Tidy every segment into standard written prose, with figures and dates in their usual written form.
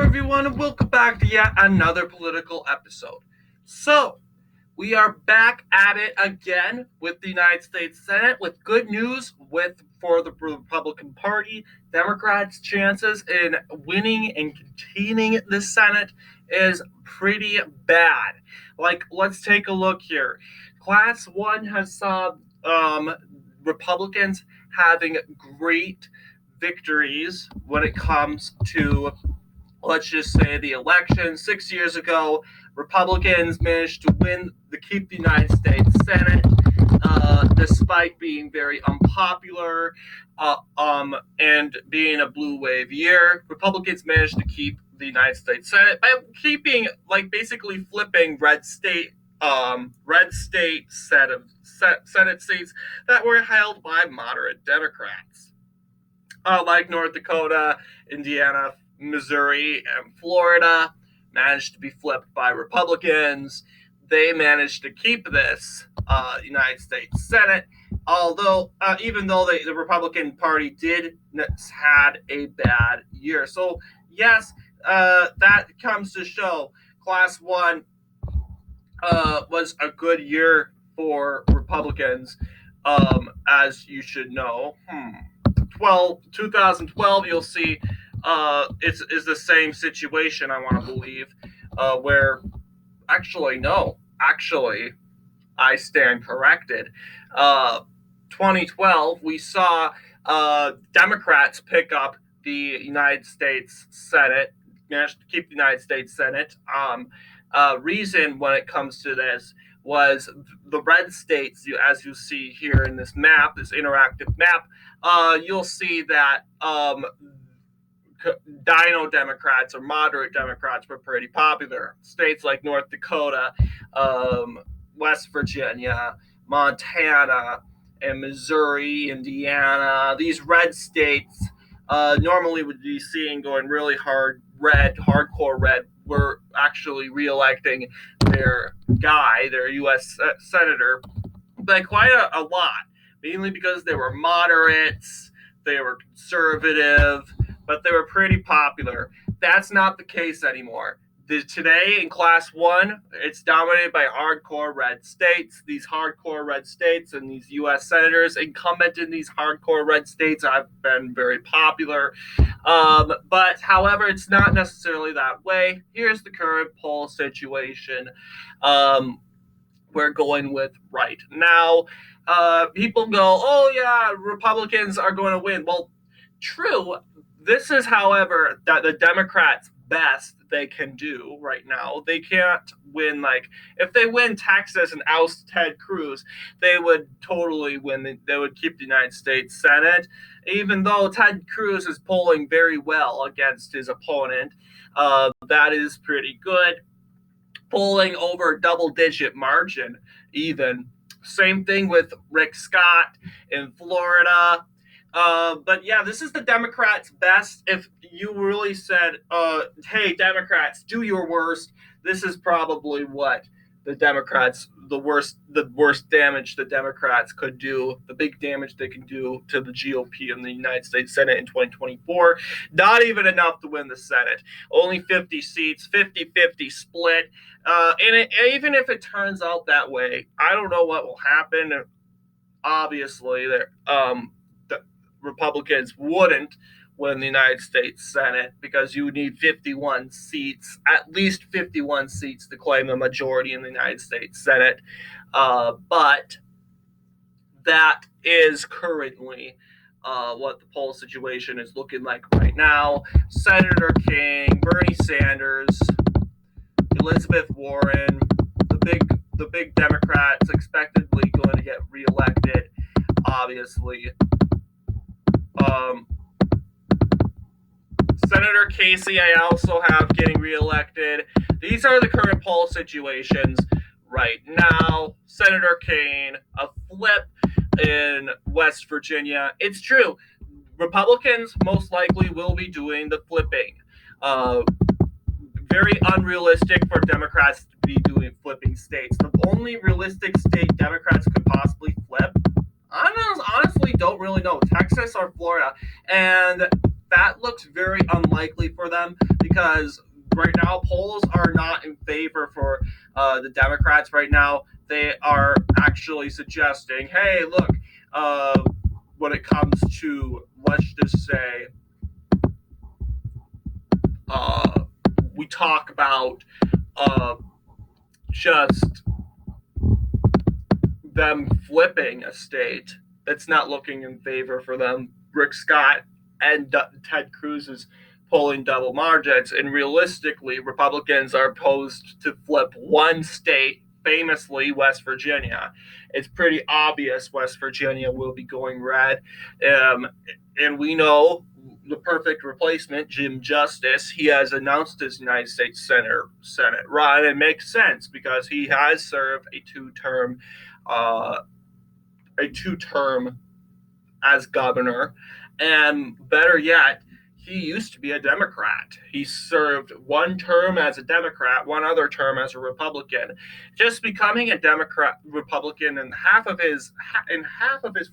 everyone, and welcome back to yet another political episode. So, we are back at it again with the United States Senate with good news for the Republican Party. Democrats' chances in winning and containing the Senate is pretty bad. Let's take a look here. Class 1 has saw Republicans having great victories when it comes to, let's just say, the election 6 years ago. Republicans managed to keep the United States Senate, despite being very unpopular, and being a blue wave year. Republicans managed to keep the United States Senate by basically flipping red state Senate seats that were held by moderate Democrats, like North Dakota, Indiana, Missouri, and Florida managed to be flipped by Republicans. They managed to keep this United States Senate, even though the Republican Party had a bad year. So yes, that comes to show Class 1 was a good year for Republicans, as you should know. 2012, you'll see is the same situation, I want to believe, where actually I stand corrected. 2012, we saw Democrats pick up the United States Senate, managed to keep the United States Senate. Reason when it comes to this was the red states, as you see here in this map, this interactive map. You'll see that Dino Democrats or moderate Democrats were pretty popular. States like North Dakota, West Virginia, Montana, and Missouri, Indiana. These red states normally would be seen going really hardcore red, were actually reelecting their U.S. Senator, by quite a lot, mainly because they were moderates, they were conservative, but they were pretty popular. That's not the case anymore. Today in Class 1, it's dominated by hardcore red states. These hardcore red states and these U.S. senators incumbent in these hardcore red states have been very popular. But however, it's not necessarily that way. Here's the current poll situation we're going with right now. People go, oh yeah, Republicans are going to win. Well, true. This is, however, that the Democrats' best they can do right now. They can't win, if they win Texas and oust Ted Cruz, they would totally win. They would keep the United States Senate, even though Ted Cruz is polling very well against his opponent. That is pretty good. Polling over double-digit margin, even. Same thing with Rick Scott in Florida. But yeah, this is the Democrats' best. If you really said, hey, Democrats, do your worst, this is probably what the worst damage the Democrats could do, the big damage they can do to the GOP in the United States Senate in 2024. Not even enough to win the Senate. Only 50 seats, 50-50 split. Even if it turns out that way, I don't know what will happen. Obviously, the Republicans wouldn't win the United States Senate because you need 51 seats, at least 51 seats, to claim a majority in the United States Senate. But that is currently what the poll situation is looking like right now. Senator King, Bernie Sanders, Elizabeth Warren, the big Democrats expectedly going to get reelected, obviously. Senator Casey, I also have getting reelected. These are the current poll situations right now. Senator Kaine, a flip in West Virginia. It's true. Republicans most likely will be doing the flipping. Very unrealistic for Democrats to be doing flipping states. The only realistic state Democrats could possibly flip, I honestly don't really know, Texas or Florida. And that looks very unlikely for them because right now polls are not in favor for the Democrats right now. They are actually suggesting, hey, look, uh, when it comes to, let's just say, uh, we talk about uh, just them flipping a state that's not looking in favor for them. Rick Scott and Ted Cruz is polling double margins, and realistically, Republicans are opposed to flip one state, famously West Virginia. It's pretty obvious West Virginia will be going red, um, and we know the perfect replacement, Jim Justice. He has announced his United States Senate run. It makes sense because he has served uh, a two-term as governor, and better yet, he used to be a Democrat. He served one term as a Democrat, one other term as a Republican. Just becoming a Democrat Republican in half of his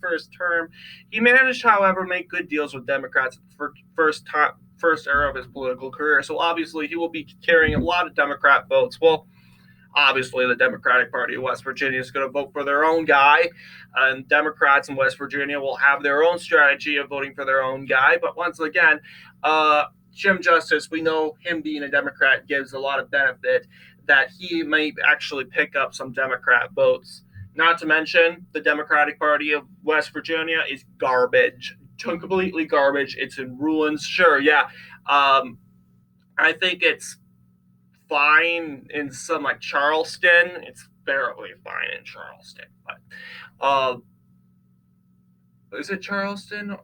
first term, he managed, however, make good deals with Democrats for first era of his political career. So obviously, he will be carrying a lot of Democrat votes. Well, obviously the Democratic Party of West Virginia is going to vote for their own guy, and Democrats in West Virginia will have their own strategy of voting for their own guy. But once again, Jim Justice, we know him being a Democrat gives a lot of benefit that he may actually pick up some Democrat votes. Not to mention, the Democratic Party of West Virginia is garbage, completely garbage. It's in ruins. Sure, yeah. I think it's fine in some like Charleston. It's barely fine in Charleston, but is it Charleston?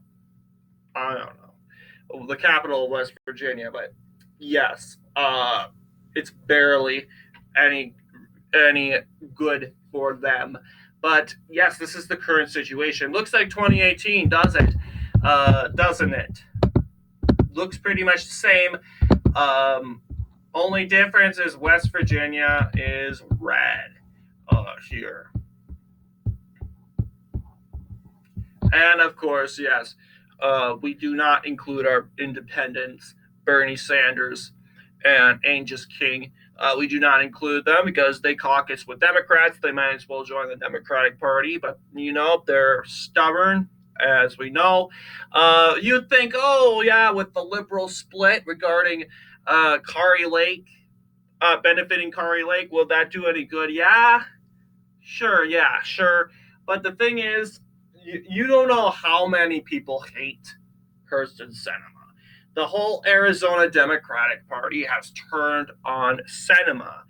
I don't know. The capital of West Virginia, but yes, it's barely any any good for them. But yes, this is the current situation. Looks like 2018, doesn't it? Looks pretty much the same. Only difference is West Virginia is red here. And of course, yes, we do not include our independents, Bernie Sanders and Angus King. We do not include them because they caucus with Democrats. They might as well join the Democratic Party, but they're stubborn, as we know. You'd think, oh yeah, with the liberal split regarding Kari Lake, benefiting Kari Lake, will that do any good? Yeah, sure. But the thing is, you don't know how many people hate Kyrsten Sinema. The whole Arizona Democratic Party has turned on Sinema,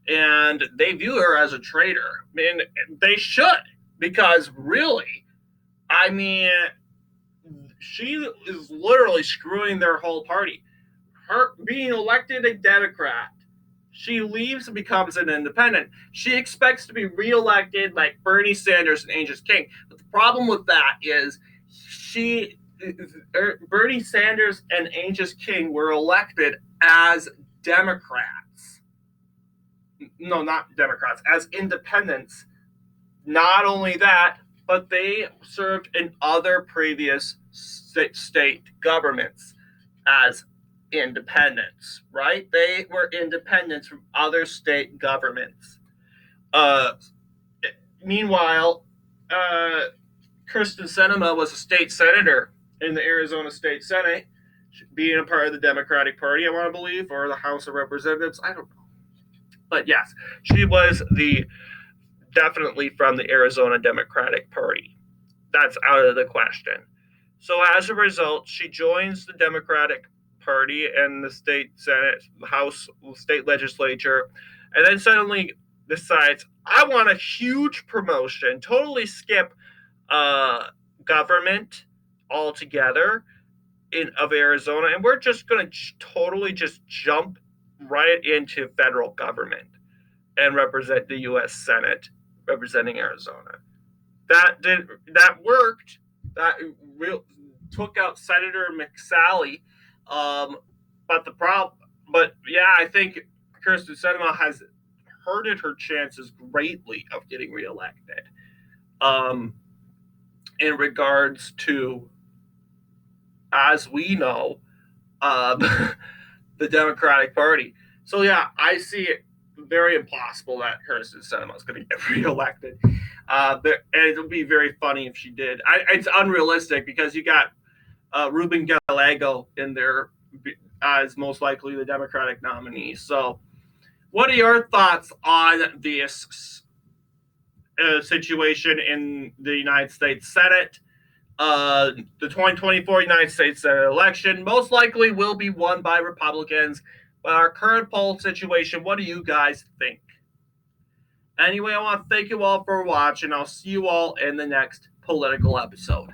and they view her as a traitor. I mean, they should, because really, I mean, she is literally screwing their whole party. Her being elected a Democrat, she leaves and becomes an independent. She expects to be reelected like Bernie Sanders and Angus King. But the problem with that is Bernie Sanders and Angus King were elected as Democrats. No, not Democrats, as independents. Not only that, but they served in other previous state governments as independents, right? They were independents from other state governments. Uh, Meanwhile, Kyrsten Sinema was a state senator in the Arizona State Senate, being a part of the Democratic Party, I want to believe, or the House of Representatives. I don't know. But yes, she was definitely from the Arizona Democratic Party. That's out of the question. So as a result, she joins the Democratic Party and the state Senate, House, state legislature, and then suddenly decides, I want a huge promotion, totally skip government altogether of Arizona, and we're just going to totally just jump right into federal government and represent the U.S. Senate, representing Arizona. That worked. That took out Senator McSally. But yeah, I think Kyrsten Sinema has hurted her chances greatly of getting reelected. In regards to as we know, um, the Democratic Party. So yeah, I see it very impossible that Kyrsten Sinema is going to get reelected. And it would be very funny if she did. It's unrealistic because you got Ruben Gallego in there as most likely the Democratic nominee. So, what are your thoughts on this situation in the United States Senate? The 2024 United States Senate election most likely will be won by Republicans. But our current poll situation, what do you guys think? Anyway, I want to thank you all for watching. I'll see you all in the next political episode.